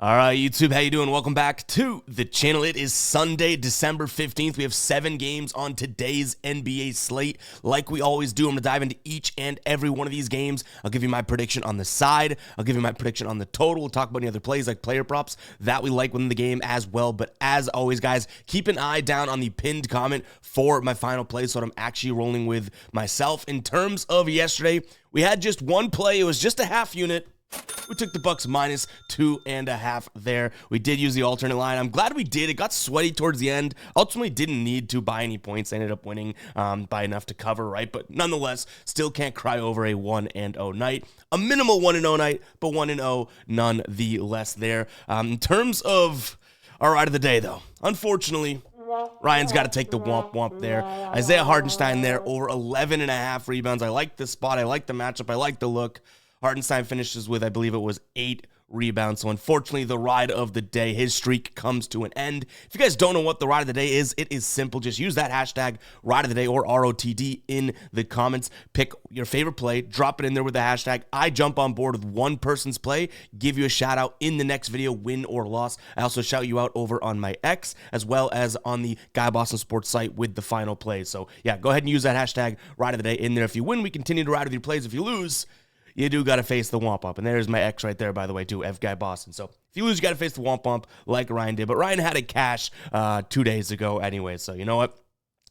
All right, YouTube, how you doing? Welcome back to the channel. It is Sunday, December 15th. We have 7 games on today's NBA slate. Like we always do, I'm going to dive into each and every one of these games. I'll give you my prediction on the side. I'll give you my prediction on the total. We'll talk about any other plays like player props that we like within the game as well. But as always, guys, keep an eye down on the pinned comment for my final play so that I'm actually rolling with myself. In terms of yesterday, we had just one play. It was just a half unit. We took the Bucks minus 2.5 there. We did use the alternate line. I'm glad we did. It got sweaty towards the end. Ultimately didn't need to by any points. They ended up winning by enough to cover, right? But nonetheless, still can't cry over a 1-0 night. A minimal 1-0 night, but 1-0 nonetheless there. In terms of our ride of the day, though, unfortunately, Ryan's got to take the womp there. Isaiah Hartenstein there, over 11.5 rebounds. I like the spot. I like the matchup. I like the look. Hartenstein finishes with, I believe it was 8 rebounds. So unfortunately, the ride of the day, his streak comes to an end. If you guys don't know what the ride of the day is, it is simple. Just use that hashtag ride of the day or ROTD in the comments. Pick your favorite play, drop it in there with the hashtag. I jump on board with one person's play, give you a shout out in the next video, win or loss. I also shout you out over on my X as well as on the Guy Boston Sports site with the final play. So yeah, go ahead and use that hashtag ride of the day in there. If you win, we continue to ride with your plays. If you lose, you do got to face the womp up. And there's my X right there, by the way, too, F Guy Boston. So if you lose, you got to face the womp up like Ryan did. But Ryan had it cash 2 days ago anyway. So you know what?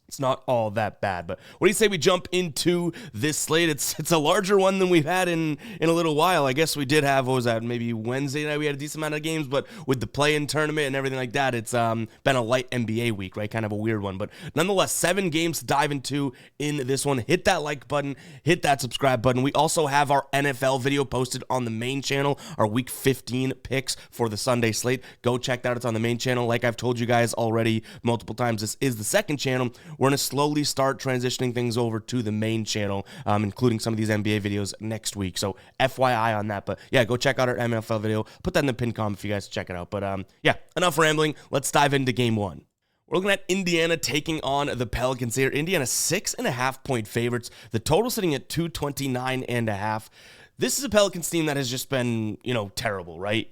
It's not all that bad. But what do you say we jump into this slate? It's a larger one than we've had in a little while. I guess we did have, what was that, maybe Wednesday night we had a decent amount of games, but with the play-in tournament and everything like that, it's been a light NBA week, right? Kind of a weird one. But nonetheless, 7 games to dive into in this one. Hit that like button, hit that subscribe button. We also have our NFL video posted on the main channel, our Week 15 picks for the Sunday slate. Go check that out. It's on the main channel. Like I've told you guys already multiple times, this is the second channel. We're going to slowly start transitioning things over to the main channel, including some of these NBA videos next week. So FYI on that. But yeah, go check out our NFL video. Put that in the pinned comment for you guys to check it out. But yeah, enough rambling. Let's dive into game 1. We're looking at Indiana taking on the Pelicans here. Indiana 6.5 point favorites. The total sitting at 229.5. This is a Pelicans team that has just been, terrible, right?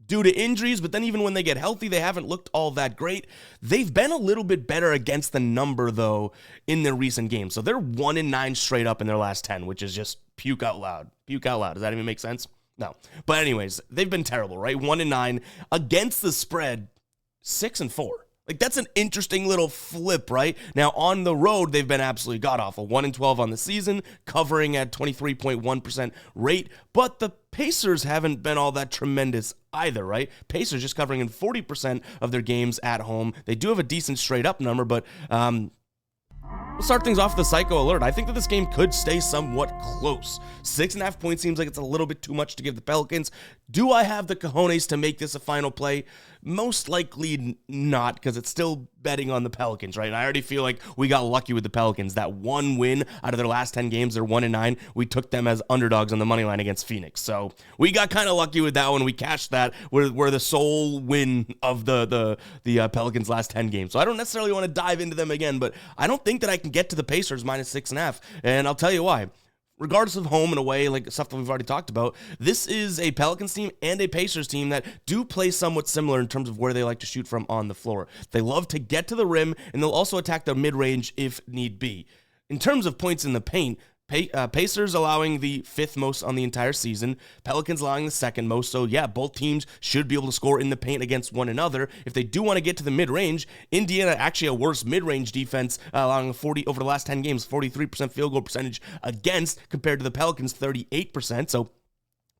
Due to injuries, but then even when they get healthy, they haven't looked all that great. They've been a little bit better against the number, though, in their recent games. So they're 1-9 straight up in their last 10, which is just puke out loud. Puke out loud. Does that even make sense? No. But anyways, they've been terrible, right? 1-9 against the spread, 6-4. Like, that's an interesting little flip, right? Now, on the road, they've been absolutely god-awful. 1-12 on the season, covering at 23.1% rate. But the Pacers haven't been all that tremendous either, right? Pacers just covering in 40% of their games at home. They do have a decent straight-up number, but we'll start things off with the psycho alert. I think that this game could stay somewhat close. 6.5 points seems like it's a little bit too much to give the Pelicans. Do I have the cojones to make this a final play? Most likely not, because it's still betting on the Pelicans, right? And I already feel like we got lucky with the Pelicans. That one win out of their last 10 games, they're 1-9. We took them as underdogs on the money line against Phoenix. So we got kind of lucky with that one. We cashed that. We're the sole win of the Pelicans' last 10 games. So I don't necessarily want to dive into them again, but I don't think that I can get to the Pacers minus 6.5. And I'll tell you why. Regardless of home and away, like stuff that we've already talked about, this is a Pelicans team and a Pacers team that do play somewhat similar in terms of where they like to shoot from on the floor. They love to get to the rim, and they'll also attack the mid-range if need be. In terms of points in the paint, Pacers allowing the 5th most on the entire season, Pelicans allowing the 2nd most. So yeah, both teams should be able to score in the paint against one another. If they do want to get to the mid-range, Indiana actually a worse mid-range defense, allowing 40 over the last 10 games, 43% field goal percentage against compared to the Pelicans 38%. So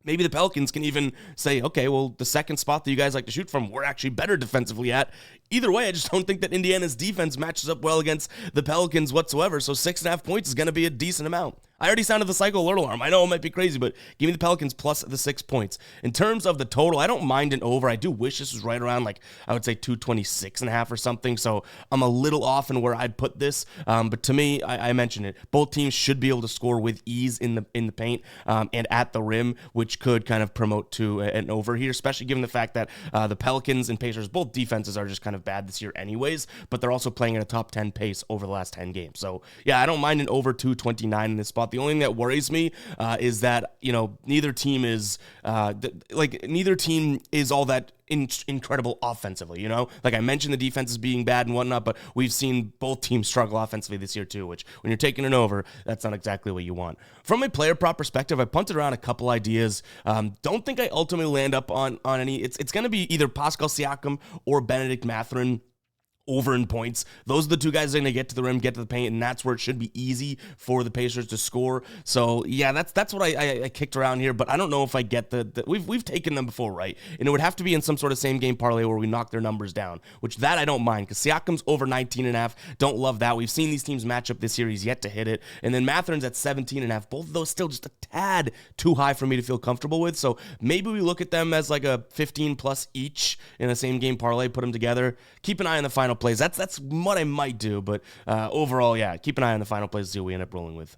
maybe the Pelicans can even say, okay, well, the second spot that you guys like to shoot from, we're actually better defensively at. Either way, I just don't think that Indiana's defense matches up well against the Pelicans whatsoever, so 6.5 points is going to be a decent amount. I already sounded the psycho alert alarm. I know it might be crazy, but give me the Pelicans plus the 6 points. In terms of the total, I don't mind an over. I do wish this was right around, I would say 226.5 or something, so I'm a little off in where I'd put this. But to me, I mentioned it. Both teams should be able to score with ease in the paint and at the rim, which could kind of promote to an over here, especially given the fact that the Pelicans and Pacers, both defenses are just kind of bad this year anyways, but they're also playing at a top 10 pace over the last 10 games. So yeah, I don't mind an over 229 in this spot. The only thing that worries me is that, neither team is all that incredible offensively, Like I mentioned, the defense is being bad and whatnot, but we've seen both teams struggle offensively this year too, which when you're taking an over, that's not exactly what you want. From a player prop perspective, I punted around a couple ideas. Don't think I ultimately land up on any. It's going to be either Pascal Siakam or Benedict Mathurin over in points. Those are the two guys that are going to get to the rim, get to the paint, and that's where it should be easy for the Pacers to score. So yeah, that's what I kicked around here, but I don't know if I get we've taken them before, right? And it would have to be in some sort of same game parlay where we knock their numbers down, which that I don't mind, because Siakam's over 19.5. Don't love that. We've seen these teams match up this year. He's yet to hit it. And then Mathurin's at 17.5. Both of those still just a tad too high for me to feel comfortable with. So maybe we look at them as like a 15 plus each in a same game parlay, put them together. Keep an eye on the final plays. That's what I might do, but overall, yeah, keep an eye on the final plays to see what we end up rolling with.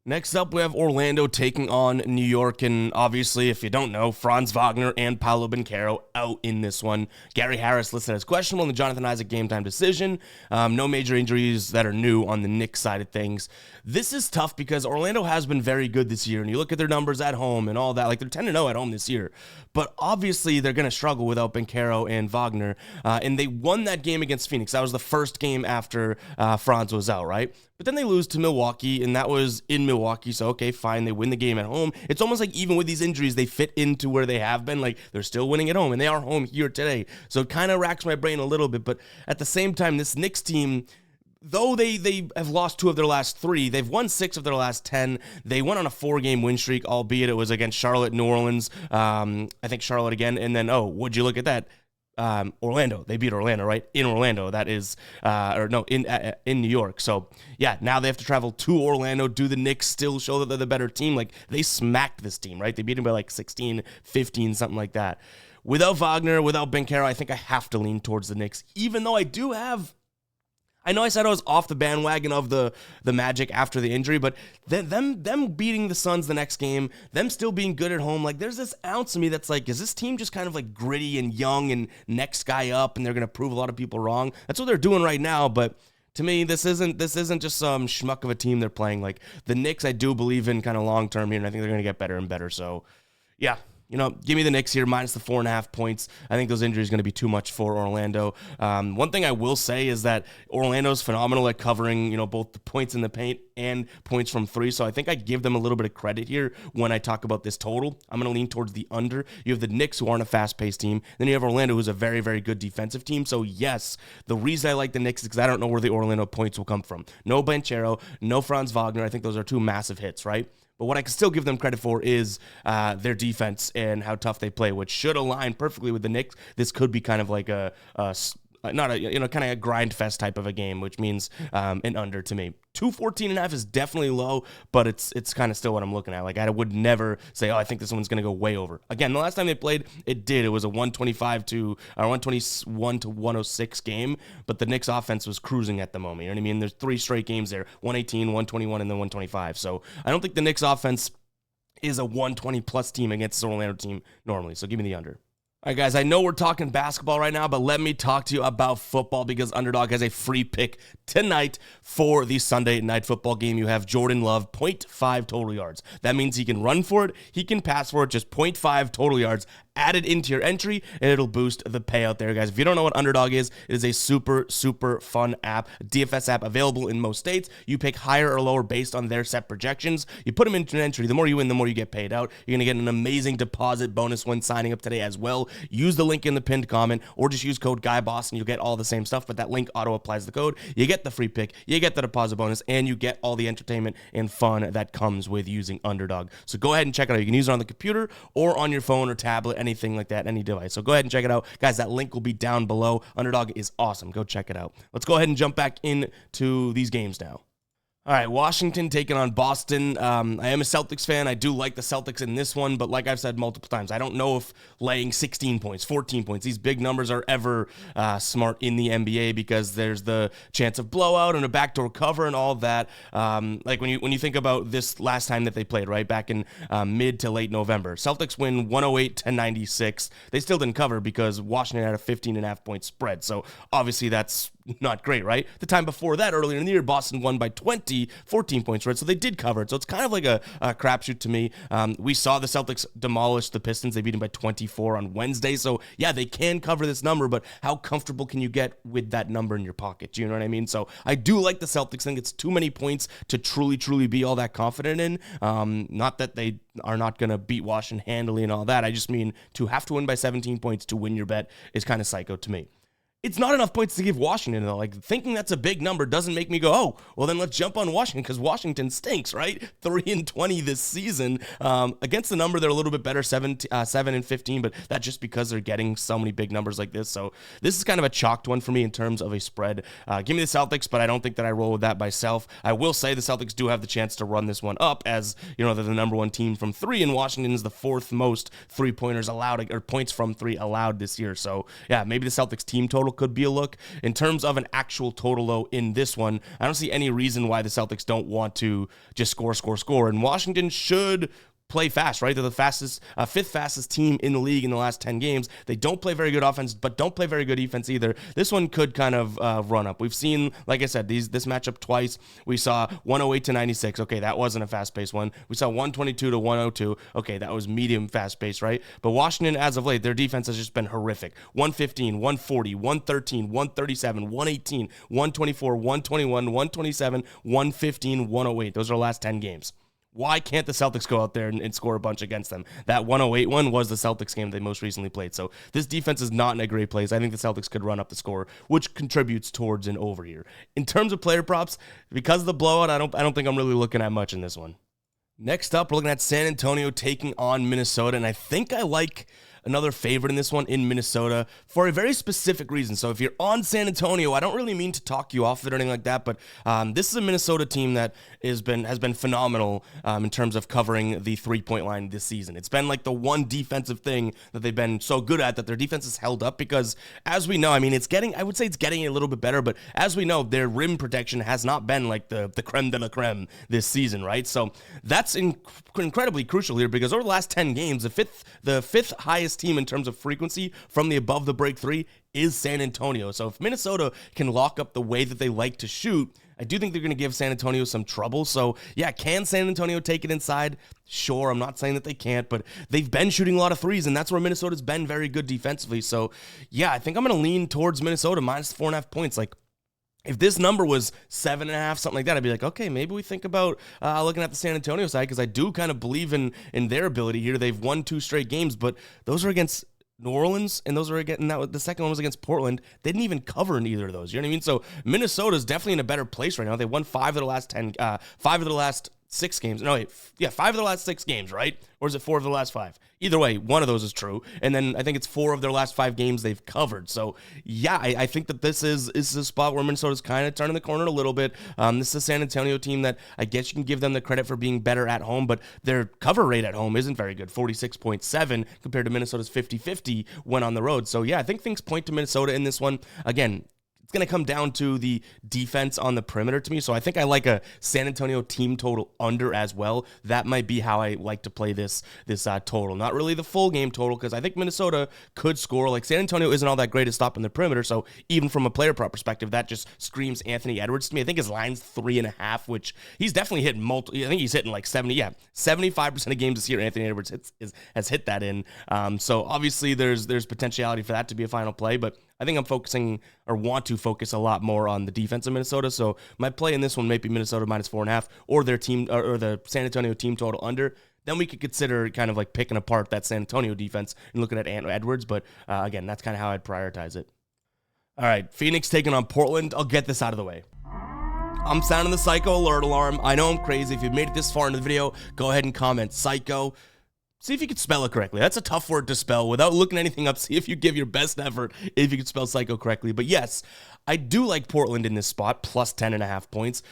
Next up, we have Orlando taking on New York, and obviously, if you don't know, Franz Wagner and Paolo Banchero out in this one. Gary Harris listed as questionable in the Jonathan Isaac game time decision. No major injuries that are new on the Knicks side of things. This is tough because Orlando has been very good this year, and you look at their numbers at home and all that, like they're 10-0 at home this year, but obviously they're going to struggle without Banchero and Wagner, and they won that game against Phoenix. That was the first game after Franz was out, right? But then they lose to Milwaukee, and that was in Milwaukee, so okay, fine, they win the game at home. It's almost like even with these injuries, they fit into where they have been. Like, they're still winning at home, and they are home here today. So it kind of racks my brain a little bit, but at the same time, this Knicks team, though they have lost 2 of their last 3, they've won 6 of their last 10. They went on a 4-game win streak, albeit it was against Charlotte, New Orleans, I think Charlotte again, and then, would you look at that? Orlando. They beat Orlando, right? In Orlando, that is, in New York. So, yeah, now they have to travel to Orlando. Do the Knicks still show that they're the better team? Like, they smacked this team, right? They beat them by like 16, 15, something like that. Without Wagner, without Banchero, I think I have to lean towards the Knicks, even though I know I said I was off the bandwagon of the Magic after the injury, but them beating the Suns the next game, them still being good at home, like there's this ounce of me that's like, is this team just kind of like gritty and young and next guy up and they're going to prove a lot of people wrong? That's what they're doing right now, but to me, this isn't just some schmuck of a team they're playing. Like the Knicks, I do believe in kind of long term here, and I think they're going to get better and better. So, yeah. Give me the Knicks here, minus the 4.5 points. I think those injuries are going to be too much for Orlando. One thing I will say is that Orlando's phenomenal at covering, both the points in the paint and points from 3. So I think I give them a little bit of credit here when I talk about this total. I'm going to lean towards the under. You have the Knicks, who aren't a fast-paced team. Then you have Orlando, who's a very, very good defensive team. So yes, the reason I like the Knicks is because I don't know where the Orlando points will come from. No Banchero, no Franz Wagner. I think those are 2 massive hits, right? But what I can still give them credit for is their defense and how tough they play, which should align perfectly with the Knicks. This could be kind of like kind of a grind fest type of a game, which means an under to me. 214.5 is definitely low, but it's kind of still what I'm looking at. Like I would never say, I think this one's going to go way over. Again, the last time they played, it did. It was a 121 to 106 game, but the Knicks offense was cruising at the moment. You know what I mean? There's 3 straight games there, 118, 121, and then 125. So I don't think the Knicks offense is a 120 plus team against this Orlando team normally. So give me the under. All right, guys, I know we're talking basketball right now, but let me talk to you about football because Underdog has a free pick tonight for the Sunday night football game. You have Jordan Love, 0.5 total yards. That means he can run for it, he can pass for it, just 0.5 total yards added into your entry, and it'll boost the payout there, guys. If you don't know what Underdog is, it is a super, super fun app, DFS app available in most states. You pick higher or lower based on their set projections. You put them into an entry. The more you win, the more you get paid out. You're going to get an amazing deposit bonus when signing up today as well. Use the link in the pinned comment, or just use code GUYBOSS, and you'll get all the same stuff, but that link auto-applies the code. You get the free pick, you get the deposit bonus, and you get all the entertainment and fun that comes with using Underdog. So go ahead and check it out. You can use it on the computer or on your phone or tablet, anything like that, any device. So go ahead and check it out. Guys, that link will be down below. Underdog is awesome. Go check it out. Let's go ahead and jump back into these games now. All right, Washington taking on Boston. I am a Celtics fan. I do like the Celtics in this one, but like I've said multiple times, I don't know if laying 16 points, 14 points, these big numbers are ever smart in the NBA because there's the chance of blowout and a backdoor cover and all that. Like when you think about this last time that they played, right, back in mid to late November, Celtics win 108-96. They still didn't cover because Washington had a 15.5 point spread. So obviously that's not great, right? The time before that, earlier in the year, Boston won by 14 points, right? So they did cover it. So it's kind of like a crapshoot to me. We saw the Celtics demolish the Pistons. They beat them by 24 on Wednesday. So yeah, they can cover this number, but how comfortable can you get with that number in your pocket? Do you know what I mean? So I do like the Celtics. I think it's too many points to truly be all that confident in. Not that they are not going to beat Washington handily and all that. I just mean to have to win by 17 points to win your bet is kind of psycho to me. It's not enough points to give Washington, though. Like, thinking that's a big number doesn't make me go, oh, well, then let's jump on Washington, because Washington stinks, right? 3-20 this season. Against the number, they're a little bit better, 7-15, but that's just because they're getting so many big numbers like this. So this is kind of a chalked one for me in terms of a spread. Give me the Celtics, but I don't think that I roll with that myself. I will say the Celtics do have the chance to run this one up, as, you know, they're the number one team from three, and Washington is the fourth most three-pointers allowed, or points from three allowed this year. So, yeah, maybe the Celtics team total could be a look. In terms of an actual total, though, in this one, I don't see any reason why the Celtics don't want to just score. And Washington should play fast, right? They're the fifth fastest team in the league in the last 10 games. They don't play very good offense, but don't play very good defense either. This one could kind of run up. We've seen, like I said, this matchup twice. We saw 108-96. Okay, that wasn't a fast-paced one. We saw 122-102. Okay, that was medium fast-paced, right? But Washington, as of late, their defense has just been horrific. 115, 140, 113, 137, 118, 124, 121, 127, 115, 108. Those are the last 10 games. Why can't the Celtics go out there and score a bunch against them? That 108 one was the Celtics game they most recently played. So this defense is not in a great place. I think the Celtics could run up the score, which contributes towards an over here. In terms of player props, because of the blowout, I don't think I'm really looking at much in this one. Next up, we're looking at San Antonio taking on Minnesota, and I think I like another favorite in this one in Minnesota for a very specific reason. So if you're on San Antonio, I don't really mean to talk you off of it or anything like that, but this is a Minnesota team that has been phenomenal in terms of covering the three-point line this season. It's been like the one defensive thing that they've been so good at, that their defense is held up, because as we know, I mean, I would say it's getting a little bit better, but as we know, their rim protection has not been like the creme de la creme this season, right? So that's incredibly crucial here, because over the last 10 games, the fifth highest team in terms of frequency from the above the break three is San Antonio. So if Minnesota can lock up the way that they like to shoot, I do think they're going to give San Antonio some trouble. So yeah, can San Antonio take it inside? Sure, I'm not saying that they can't, but they've been shooting a lot of threes, and that's where Minnesota's been very good defensively. So yeah, I think I'm going to lean towards Minnesota minus 4.5 points. Like, if this number was 7.5, something like that, I'd be like, okay, maybe we think about looking at the San Antonio side, because I do kind of believe in their ability here. They've won 2 straight games, but those are against New Orleans, and those are against, the second one was against Portland. They didn't even cover in either of those. You know what I mean? So Minnesota's definitely in a better place right now. They won 5 of the last 6 games. No, wait, yeah, 5 of the last 6 games, right? Or is it 4 of the last 5? Either way, one of those is true. And then I think it's 4 of their last 5 games they've covered. So yeah, I think that this is a spot where Minnesota's kind of turning the corner a little bit. This is a San Antonio team that I guess you can give them the credit for being better at home, but their cover rate at home isn't very good, 46.7 compared to Minnesota's 50-50 when on the road. So yeah, I think things point to Minnesota in this one. Again, it's going to come down to the defense on the perimeter to me. So I think I like a San Antonio team total under as well. That might be how I like to play this total. Not really the full game total, because I think Minnesota could score. Like, San Antonio isn't all that great at stopping the perimeter. So even from a player prop perspective, that just screams Anthony Edwards to me. I think his line's 3.5, which he's definitely hitting multiple. I think he's hitting like 75% of games this year. Anthony Edwards has hit that in. So obviously there's potentiality for that to be a final play, but I think I'm focusing, or want to focus, a lot more on the defense of Minnesota. So my play in this one may be Minnesota minus 4.5, or their team, or the San Antonio team total under. Then we could consider kind of like picking apart that San Antonio defense and looking at Edwards. But again, that's kind of how I'd prioritize it. All right, Phoenix taking on Portland. I'll get this out of the way. I'm sounding the psycho alert alarm. I know I'm crazy. If you've made it this far into the video, go ahead and comment psycho. See if you can spell it correctly. That's a tough word to spell without looking anything up. See if you give your best effort if you can spell psycho correctly. But yes, I do like Portland in this spot, plus 10.5 points.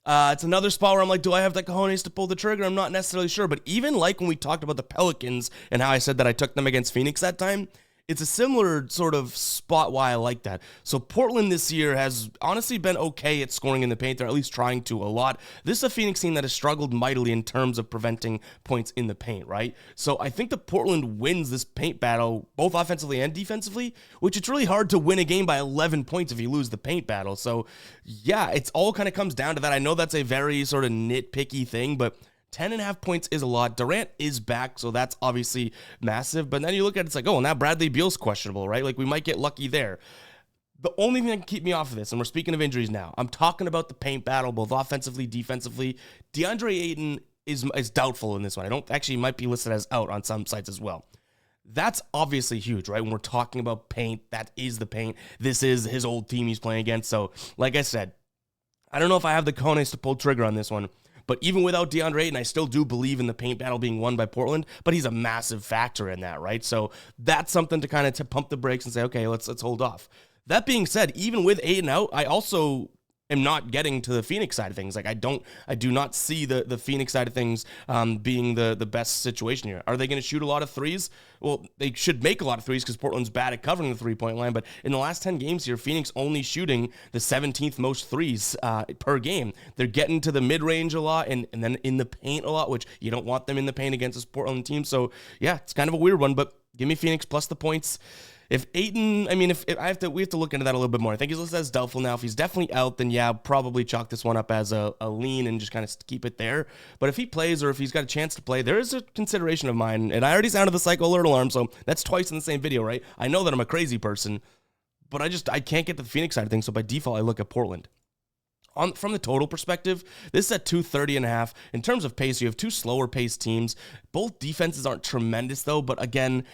It's another spot where I'm like, do I have the cojones to pull the trigger? I'm not necessarily sure. But even like when we talked about the Pelicans and how I said that I took them against Phoenix that time, it's a similar sort of spot why I like that. So Portland this year has honestly been okay at scoring in the paint. They're at least trying to a lot. This is a Phoenix team that has struggled mightily in terms of preventing points in the paint, right? So I think that Portland wins this paint battle, both offensively and defensively, which it's really hard to win a game by 11 points if you lose the paint battle. So yeah, it's all kind of comes down to that. I know that's a very sort of nitpicky thing, but 10.5 points is a lot. Durant is back, so that's obviously massive. But then you look at it, it's like, oh, now Bradley Beal's questionable, right? Like, we might get lucky there. The only thing that can keep me off of this, and we're speaking of injuries now, I'm talking about the paint battle, both offensively, defensively. DeAndre Ayton is doubtful in this one. I don't actually might be listed as out on some sites as well. That's obviously huge, right? When we're talking about paint, that is the paint. This is his old team he's playing against. So, like I said, I don't know if I have the cojones to pull trigger on this one. But even without DeAndre Ayton, I still do believe in the paint battle being won by Portland, but he's a massive factor in that, right? So that's something to kind of pump the brakes and say, okay, let's hold off. That being said, even with Ayton out, I also am not getting to the Phoenix side of things. Like, I do not see the Phoenix side of things being the best situation here. Are they going to shoot a lot of threes? Well, they should make a lot of threes because Portland's bad at covering the three-point line, but in the last 10 games here, Phoenix only shooting the 17th most threes per game. They're getting to the mid-range a lot and then in the paint a lot, which you don't want them in the paint against this Portland team. So, yeah, it's kind of a weird one, but give me Phoenix plus the points. If Ayton, I mean, if we have to look into that a little bit more. I think he's listed as doubtful now. If he's definitely out, then yeah, I'll probably chalk this one up as a lean and just kind of keep it there. But if he plays or if he's got a chance to play, there is a consideration of mine. And I already sounded the psycho alert alarm, so that's twice in the same video, right? I know that I'm a crazy person, but I can't get to the Phoenix side of things. So by default, I look at Portland. From the total perspective, this is at 230.5. In terms of pace, you have two slower paced teams. Both defenses aren't tremendous though, but again,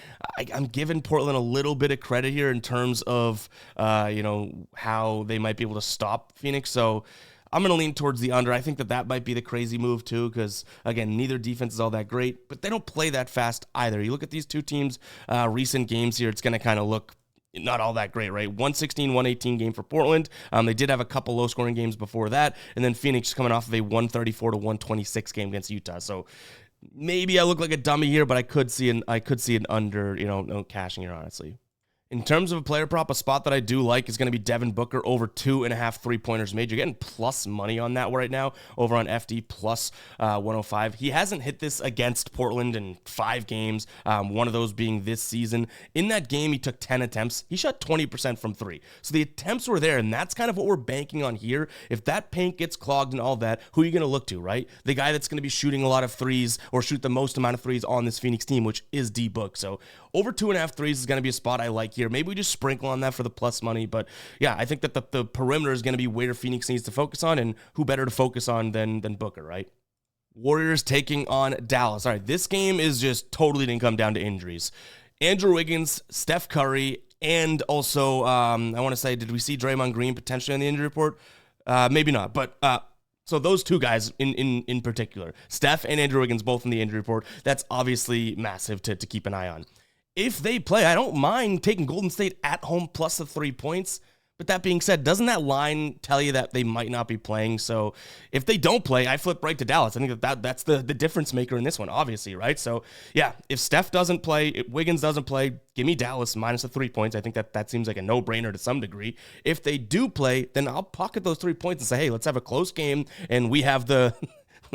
I'm giving Portland a little bit of credit here in terms of how they might be able to stop Phoenix. So I'm going to lean towards the under. I think that might be the crazy move too, because again, neither defense is all that great, but they don't play that fast either. You look at these two teams' recent games here, it's going to kind of look not all that great, right? 116-118 game for Portland. They did have a couple low-scoring games before that, and then Phoenix coming off of a 134-126 game against Utah. So maybe I look like a dummy here, but I could see an under, no cashing here, honestly. In terms of a player prop, a spot that I do like is going to be Devin Booker over 2.5 3-pointers made. You're getting plus money on that right now over on FD plus 105. He hasn't hit this against Portland in 5 games, one of those being this season. In that game, he took 10 attempts. He shot 20% from 3. So the attempts were there, and that's kind of what we're banking on here. If that paint gets clogged and all that, who are you going to look to, right? The guy that's going to be shooting a lot of threes or shoot the most amount of threes on this Phoenix team, which is D-Book. So over 2.5 threes is going to be a spot I like here. Maybe we just sprinkle on that for the plus money. But yeah, I think that the perimeter is going to be where Phoenix needs to focus on, and who better to focus on than Booker, right? Warriors taking on Dallas. All right, this game is just totally didn't come down to injuries. Andrew Wiggins, Steph Curry, and also, I want to say, did we see Draymond Green potentially on the injury report? Maybe not, but so those two guys in particular, Steph and Andrew Wiggins, both in the injury report. That's obviously massive to keep an eye on. If they play, I don't mind taking Golden State at home plus the 3 points. But that being said, doesn't that line tell you that they might not be playing? So if they don't play, I flip right to Dallas. I think that's the difference maker in this one, obviously, right? So yeah, if Steph doesn't play, if Wiggins doesn't play, give me Dallas minus the 3 points. I think that seems like a no-brainer to some degree. If they do play, then I'll pocket those 3 points and say, hey, let's have a close game, and we have the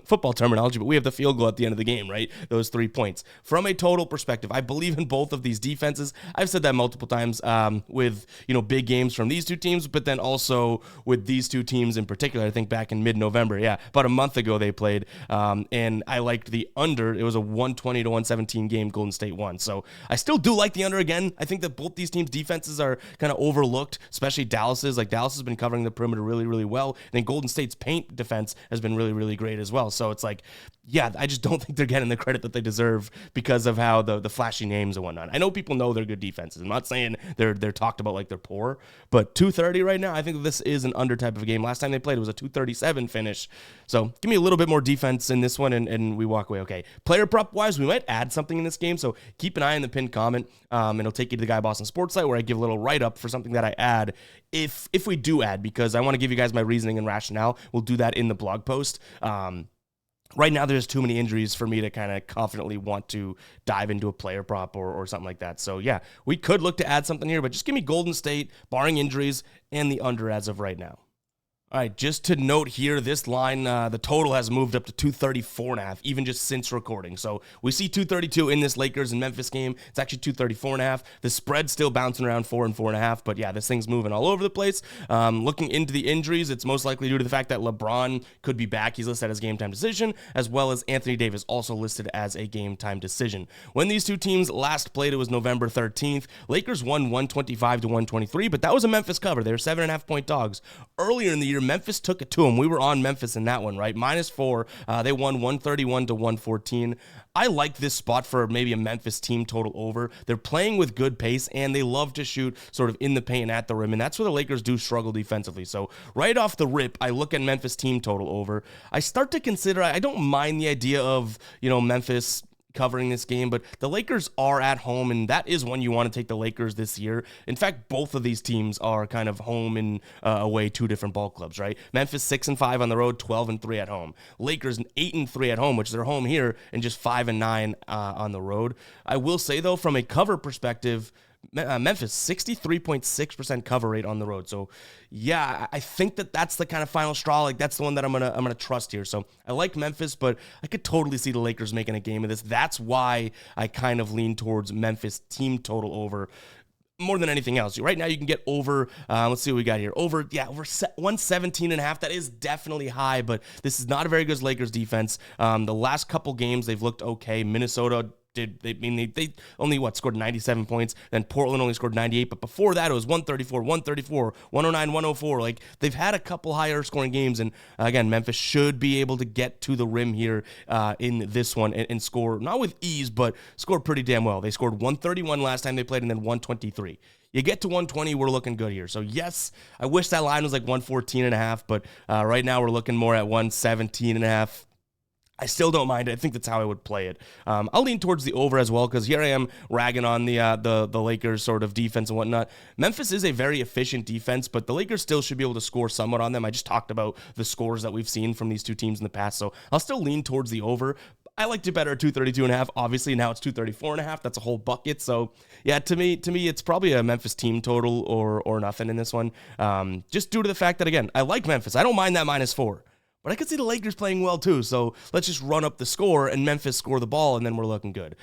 football terminology, but we have the field goal at the end of the game, right? Those 3 points. From a total perspective, I believe in both of these defenses. I've said that multiple times with, big games from these two teams, but then also with these two teams in particular. I think back in mid-November, about a month ago they played, and I liked the under. It was a 120-117 game. Golden State won. So I still do like the under again. I think that both these teams' defenses are kind of overlooked, especially Dallas's. Like, Dallas has been covering the perimeter really, really well, and then Golden State's paint defense has been really, really great as well. So it's like, yeah, I just don't think they're getting the credit that they deserve because of how the flashy names and whatnot. I know people know they're good defenses. I'm not saying they're talked about like they're poor, but 230 right now, I think this is an under type of game. Last time they played, it was a 237 finish. So give me a little bit more defense in this one, and we walk away okay. Player prop wise, we might add something in this game, so keep an eye on the pinned comment, and it'll take you to the Guy Boston Sports site where I give a little write-up for something that I add if we do add, because I want to give you guys my reasoning and rationale. We'll do that in the blog post. Right now, there's too many injuries for me to kind of confidently want to dive into a player prop or something like that. So, yeah, we could look to add something here, but just give me Golden State, barring injuries, and the under as of right now. All right, just to note here, this line, the total has moved up to 234.5, even just since recording. So we see 232 in this Lakers and Memphis game. It's actually 234.5. The spread's still bouncing around 4 and 4.5, but yeah, this thing's moving all over the place. Looking into the injuries, it's most likely due to the fact that LeBron could be back. He's listed as game time decision, as well as Anthony Davis, also listed as a game time decision. When these two teams last played, it was November 13th. Lakers won 125 to 123, but that was a Memphis cover. They were 7.5-point dogs. Earlier in the year, Memphis took it to them. We were on Memphis in that one, right? -4. They won 131 to 114. I like this spot for maybe a Memphis team total over. They're playing with good pace, and they love to shoot sort of in the paint at the rim, and that's where the Lakers do struggle defensively. So right off the rip, I look at Memphis team total over. I start to consider, I don't mind the idea of, Memphis covering this game, but the Lakers are at home, and that is when you want to take the Lakers this year. In fact, both of these teams are kind of home and away, two different ball clubs, right? Memphis 6-5 on the road, 12-3 at home. Lakers 8-3 at home, which they're home here, and just 5-9 on the road. I will say though, from a cover perspective, Memphis 63.6% cover rate on the road. So yeah, I think that's the kind of final straw. Like that's the one that I'm gonna trust here. So I like Memphis, but I could totally see the Lakers making a game of this. That's why I kind of lean towards Memphis team total over more than anything else. Right now you can get over, let's see what we got here. Over 117.5. That is definitely high, but this is not a very good Lakers defense. The last couple games, they've looked okay. Minnesota they only scored 97 points. Then Portland only scored 98, but before that it was 134, 109, 104. Like they've had a couple higher scoring games, and again, Memphis should be able to get to the rim here in this one and score not with ease, but score pretty damn well. They scored 131 last time they played, and then 123. You get to 120, we're looking good here. So yes, I wish that line was like 114.5, but right now we're looking more at 117.5. I still don't mind it. I think that's how I would play it. I'll lean towards the over as well, because here I am ragging on the Lakers sort of defense and whatnot. Memphis is a very efficient defense, but the Lakers still should be able to score somewhat on them. I just talked about the scores that we've seen from these two teams in the past, so I'll still lean towards the over. I liked it better at 232.5. Obviously, now it's 234.5. That's a whole bucket. So yeah, to me, it's probably a Memphis team total or nothing in this one. Just due to the fact that, again, I like Memphis. I don't mind that -4. But I could see the Lakers playing well too, so let's just run up the score and Memphis score the ball, and then we're looking good.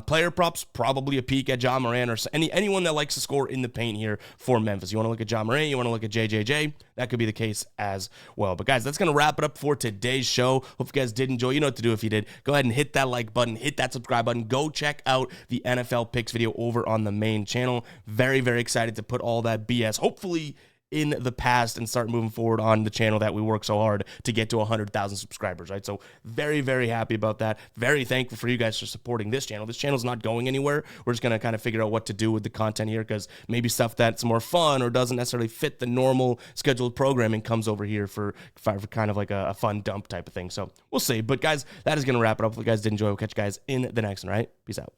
Player props, probably a peek at Ja Morant or anyone that likes to score in the paint here for Memphis. You want to look at Ja Morant, you want to look at JJJ, that could be the case as well. But guys, that's going to wrap it up for today's show. Hope you guys did enjoy. You know what to do if you did. Go ahead and hit that like button, hit that subscribe button. Go check out the NFL picks video over on the main channel. Very, very excited to put all that BS, hopefully, in the past and start moving forward on the channel that we work so hard to get to 100,000 subscribers, right? So very, very happy about that. Very thankful for you guys for supporting this channel. This channel's not going anywhere. We're just going to kind of figure out what to do with the content here, because maybe stuff that's more fun or doesn't necessarily fit the normal scheduled programming comes over here for kind of like a fun dump type of thing. So we'll see. But guys, that is going to wrap it up. If you guys did enjoy, we'll catch you guys in the next one, right? Peace out.